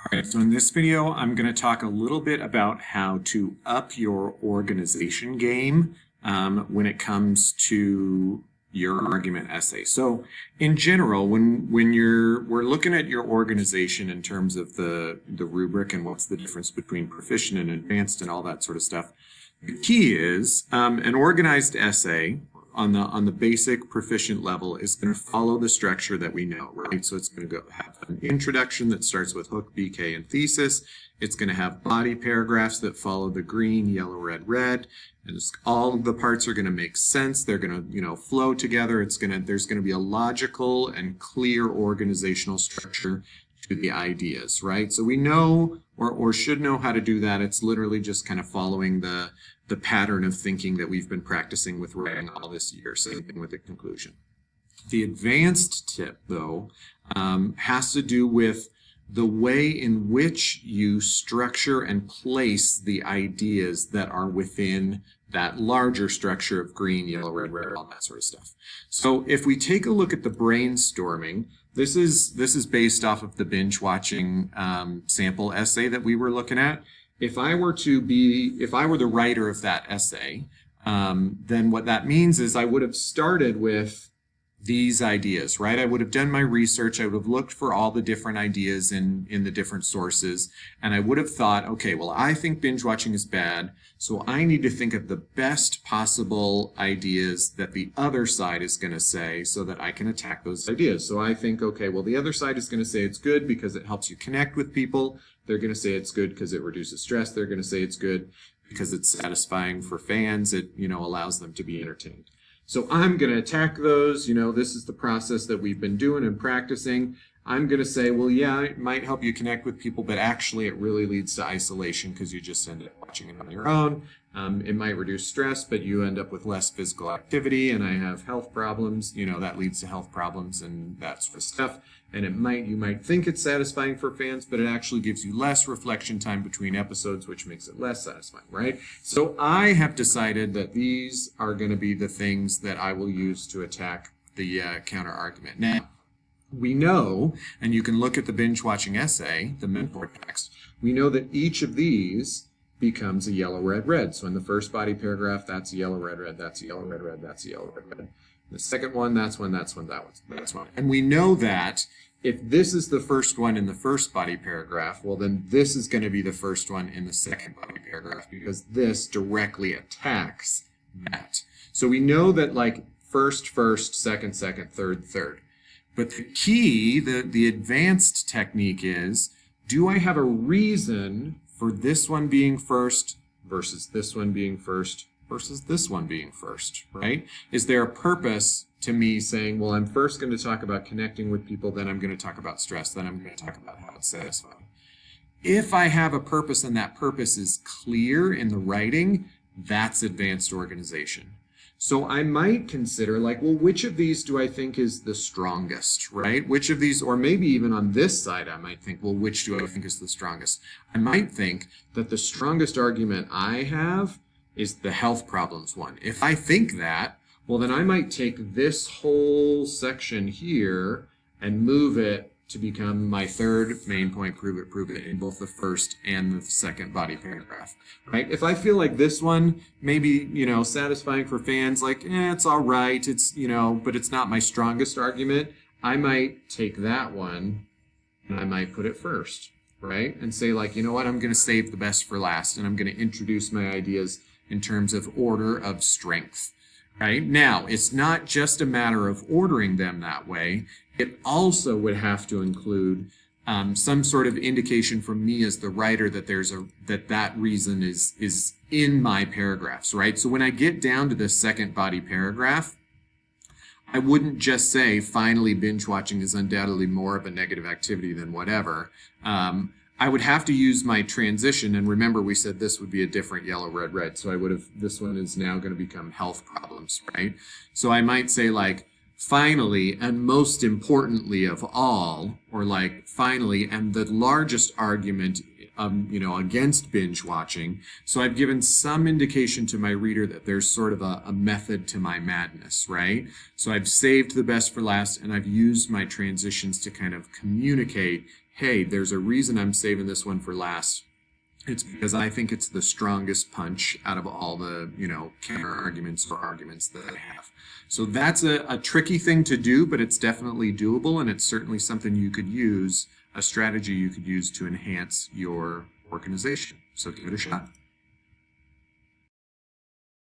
All right, so in this video, I'm going to talk a little bit about how to up your organization game when it comes to your argument essay. So in general, when we're looking at your organization in terms of the rubric and what's the difference between proficient and advanced and all that sort of stuff, the key is an organized essay on the basic proficient level is going to follow the structure that we know, right? So it's going to have an introduction that starts with hook, BK, and thesis. It's going to have body paragraphs that follow the green, yellow, red, red. And all the parts are going to make sense. They're going to, flow together. There's going to be a logical and clear organizational structure to the ideas, right? So we know or should know how to do that. It's literally just kind of following the pattern of thinking that we've been practicing with writing all this year, same thing with the conclusion. The advanced tip, though, has to do with the way in which you structure and place the ideas that are within that larger structure of green, yellow, red, red, all that sort of stuff. So if we take a look at the brainstorming, this is based off of the binge watching sample essay that we were looking at. If I were the writer of that essay, then what that means is I would have started with these ideas, right? I would have done my research. I would have looked for all the different ideas in the different sources. And I would have thought, okay, well, I think binge watching is bad. So I need to think of the best possible ideas that the other side is going to say so that I can attack those ideas. So I think, okay, well, the other side is going to say it's good because it helps you connect with people. They're going to say it's good because it reduces stress. They're going to say it's good because it's satisfying for fans. It, allows them to be entertained. So I'm going to attack those. This is the process that we've been doing and practicing. I'm going to say, well, yeah, it might help you connect with people, but actually it really leads to isolation because you just end up watching it on your own. It might reduce stress, but you end up with less physical activity, and I have health problems. That leads to health problems and that sort of stuff. And you might think it's satisfying for fans, but it actually gives you less reflection time between episodes, which makes it less satisfying, right? So I have decided that these are going to be the things that I will use to attack the counter argument. Now, we know, and you can look at the binge watching essay, the mentor text, we know that each of these becomes a yellow, red, red. So in the first body paragraph, that's a yellow, red, red, that's a yellow, red, red, that's a yellow, red, red. The second one, that's one, that's one, that's one. And we know that if this is the first one in the first body paragraph, well, then this is going to be the first one in the second body paragraph because this directly attacks that. So we know that like first, second, third, third. But the key, the advanced technique is, do I have a reason for this one being first versus this one being first versus this one being first, right? Is there a purpose to me saying, well, I'm first going to talk about connecting with people, then I'm going to talk about stress, then I'm going to talk about how it's satisfying. If I have a purpose and that purpose is clear in the writing, that's advanced organization. So I might consider like, well, which of these do I think is the strongest, right? Which of these, or maybe even on this side, I might think, well, which do I think is the strongest? I might think that the strongest argument I have is the health problems one. If I think that, well, then I might take this whole section here and move it to become my third main point, prove it in both the first and the second body paragraph, right? If I feel like this one maybe, satisfying for fans, like, it's all right, it's, but it's not my strongest argument, I might take that one and I might put it first, right? And say like, you know what, I'm going to save the best for last and I'm going to introduce my ideas in terms of order of strength. Right? Now, it's not just a matter of ordering them that way. It also would have to include some sort of indication from me as the writer that that reason is in my paragraphs, right? So when I get down to the second body paragraph, I wouldn't just say, finally, binge watching is undoubtedly more of a negative activity than whatever. I would have to use my transition, and remember we said this would be a different yellow, red, red, so this one is now going to become health problems, right? So I might say like, finally, and most importantly of all, or like, finally, and the largest argument, against binge watching. So I've given some indication to my reader that there's sort of a method to my madness, right? So I've saved the best for last, and I've used my transitions to kind of communicate, hey, there's a reason I'm saving this one for last. It's because I think it's the strongest punch out of all the, counter arguments or arguments that I have. So that's a tricky thing to do, but it's definitely doable, and it's certainly something you could use, a strategy you could use to enhance your organization. So give it a shot.